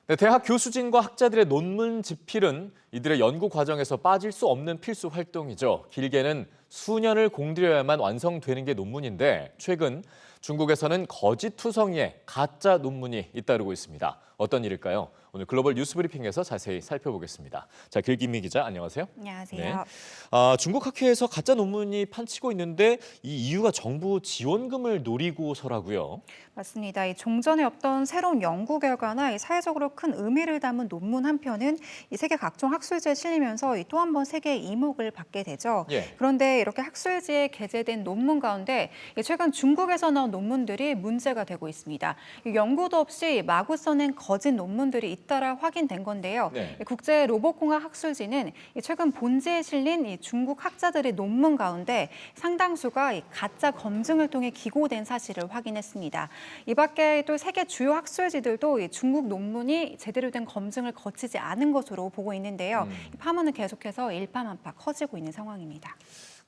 네, 대학 교수진과 학자들의 논문 집필은 이들의 연구 과정에서 빠질 수 없는 필수 활동이죠. 길게는 수년을 공들여야만 완성되는 게 논문인데 최근 중국에서는 거짓투성이의 가짜 논문이 잇따르고 있습니다. 어떤 일일까요? 오늘 글로벌 뉴스 브리핑에서 자세히 살펴보겠습니다. 자, 길기미 기자, 안녕하세요. 안녕하세요. 네. 중국 학회에서 가짜 논문이 판치고 있는데 이 이유가 정부 지원금을 노리고서라고요. 맞습니다. 이 종전에 없던 새로운 연구 결과나 이 사회적으로 큰 의미를 담은 논문 한 편은 이 세계 각종 학술지에 실리면서 또 한 번 세계의 이목을 받게 되죠. 예. 그런데 이렇게 학술지에 게재된 논문 가운데 최근 중국에서 나온 논문들이 문제가 되고 있습니다. 연구도 없이 마구 써낸 거짓 논문들이 잇따라 확인된 건데요. 네. 국제 로봇공학 학술지는 최근 본지에 실린 이 중국 학자들의 논문 가운데 상당수가 이 가짜 검증을 통해 기고된 사실을 확인했습니다. 이 밖에 또 세계 주요 학술지들도 이 중국 논문이 제대로 된 검증을 거치지 않은 것으로 보고 있는데요. 파문은 계속해서 일파만파 커지고 있는 상황입니다.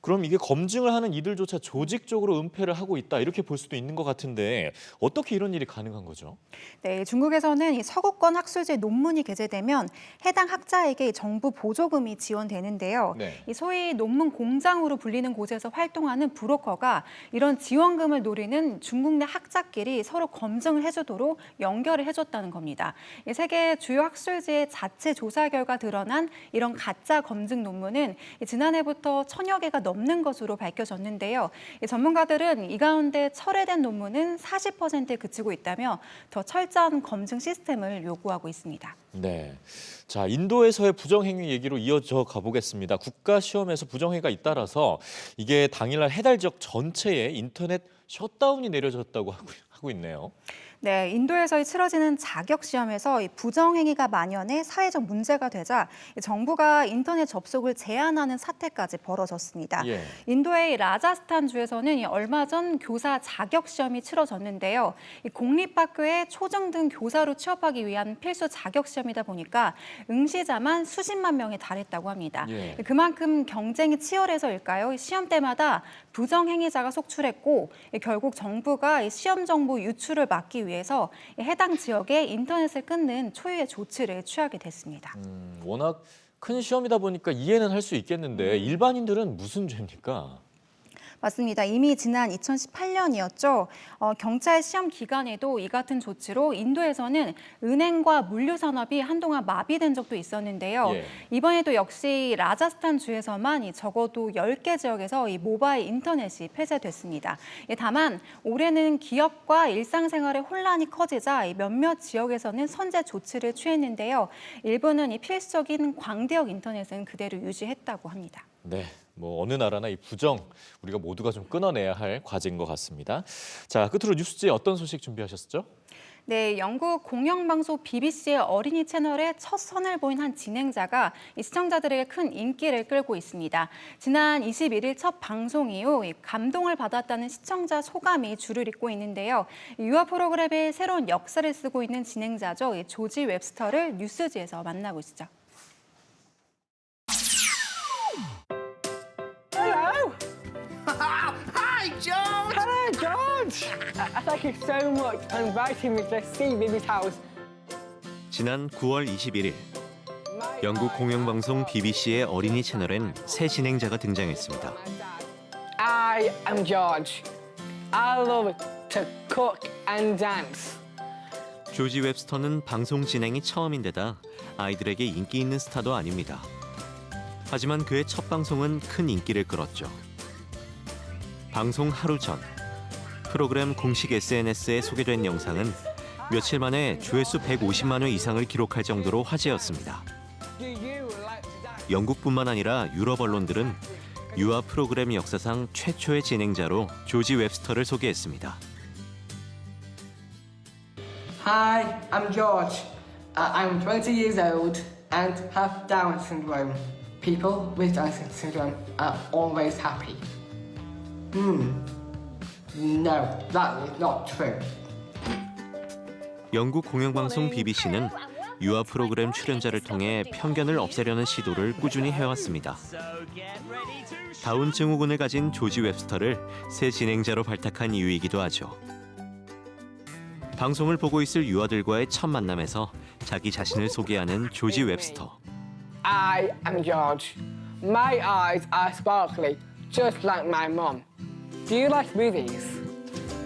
그럼 이게 검증을 하는 이들조차 조직적으로 은폐를 하고 있다 이렇게 볼 수도 있는 것 같은데 어떻게 이런 일이 가능한 거죠? 네, 중국에서는 이 서구권 학술지 논문이 게재되면 해당 학자에게 정부 보조금이 지원되는데요. 네. 이 소위 논문 공장으로 불리는 곳에서 활동하는 브로커가 이런 지원금을 노리는 중국 내 학자끼리 서로 검증을 해주도록 연결을 해줬다는 겁니다. 이 세계 주요 학술지의 자체 조사 결과 드러난 이런 가짜 검증 논문은 지난해부터 1000여 개가 넘는 것으로 밝혀졌는데요. 전문가들은 이 가운데 철회된 논문은 40%에 그치고 있다며 더 철저한 검증 시스템을 요구하고 있습니다. 네. 자, 인도에서의 부정행위 얘기로 이어져 가보겠습니다. 국가시험에서 부정행위가 잇따라서 이게 당일날 해당 지역 전체에 인터넷 셧다운이 내려졌다고 하고 있네요. 네, 인도에서 치러지는 자격 시험에서 이 부정행위가 만연해 사회적 문제가 되자 정부가 인터넷 접속을 제한하는 사태까지 벌어졌습니다. 예. 인도의 라자스탄 주에서는 얼마 전 교사 자격 시험이 치러졌는데요. 이 공립학교에 초중등 교사로 취업하기 위한 필수 자격 시험이다 보니까 응시자만 수십만 명에 달했다고 합니다. 예. 그만큼 경쟁이 치열해서일까요? 시험 때마다 부정행위자가 속출했고 결국 정부가 시험 정보 유출을 막기 위해서 해당 지역에 인터넷을 끊는 초유의 조치를 취하게 됐습니다. 워낙 큰 시험이다 보니까 이해는 할 수 있겠는데 일반인들은 무슨 죄입니까? 맞습니다. 이미 지난 2018년이었죠. 경찰 시험 기간에도 이 같은 조치로 인도에서는 은행과 물류 산업이 한동안 마비된 적도 있었는데요. 예. 이번에도 역시 라자스탄 주에서만 적어도 10개 지역에서 이 모바일 인터넷이 폐쇄됐습니다. 다만 올해는 기업과 일상생활의 혼란이 커지자 몇몇 지역에서는 선제 조치를 취했는데요. 일부는 이 필수적인 광대역 인터넷은 그대로 유지했다고 합니다. 네, 뭐 어느 나라나 이 부정 우리가 모두가 좀 끊어내야 할 과제인 것 같습니다. 자, 끝으로 뉴스지에 어떤 소식 준비하셨죠? 네, 영국 공영방송 BBC의 어린이 채널에 첫 선을 보인 한 진행자가 이 시청자들에게 큰 인기를 끌고 있습니다. 지난 21일 첫 방송 이후 감동을 받았다는 시청자 소감이 줄을 잇고 있는데요. 유아 프로그램의 새로운 역사를 쓰고 있는 진행자죠. 조지 웹스터를 뉴스지에서 만나보시죠. Hi, George! Hello, George! Thank you so much for inviting me to see Bibi's house. 지난 9월 21일 영국 공영방송 BBC의 어린이 채널엔 새 진행자가 등장했습니다. I am George. I love to cook and dance. 조지 웹스터는 방송 진행이 처음인데다 아이들에게 인기 있는 스타도 아닙니다. 하지만 그의 첫 방송은 큰 인기를 끌었죠. 방송 하루 전 프로그램 공식 SNS에 소개된 영상은 며칠 만에 조회수 150만 회 이상을 기록할 정도로 화제였습니다. 영국뿐만 아니라 유럽 언론들은 유아 프로그램 역사상 최초의 진행자로 조지 웹스터를 소개했습니다. Hi, I'm George. I'm 20 years old and have Down syndrome. People with Down syndrome are always happy. No, that is not true. 영국 공영방송 BBC는 유아 프로그램 출연자를 통해 편견을 없애려는 시도를 꾸준히 해왔습니다. 다운 증후군을 가진 조지 웹스터를 새 진행자로 발탁한 이유이기도 하죠. 방송을 보고 있을 유아들과의 첫 만남에서 자기 자신을 소개하는 조지 웹스터. I am George. My eyes are sparkly, just like my mum. Do you like movies?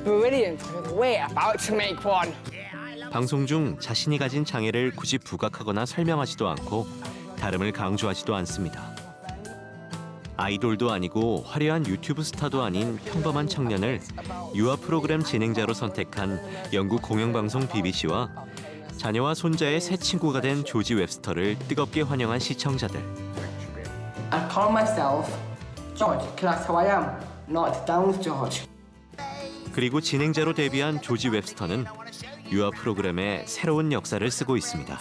Brilliant, because we're about to make one. 방송 중 자신이 가진 장애를 굳이 부각하거나 설명하지도 않고 다름을 강조하지도 않습니다. 아이돌도 아니고 화려한 유튜브 스타도 아닌 평범한 청년을 유아 프로그램 진행자로 선택한 영국 공영방송 BBC와 자녀와 손자의 새 친구가 된 조지 웹스터를 뜨겁게 환영한 시청자들. I call myself George, because that's who I am, not Downs George. 그리고 진행자로 데뷔한 조지 웹스터는 유아 프로그램에 새로운 역사를 쓰고 있습니다.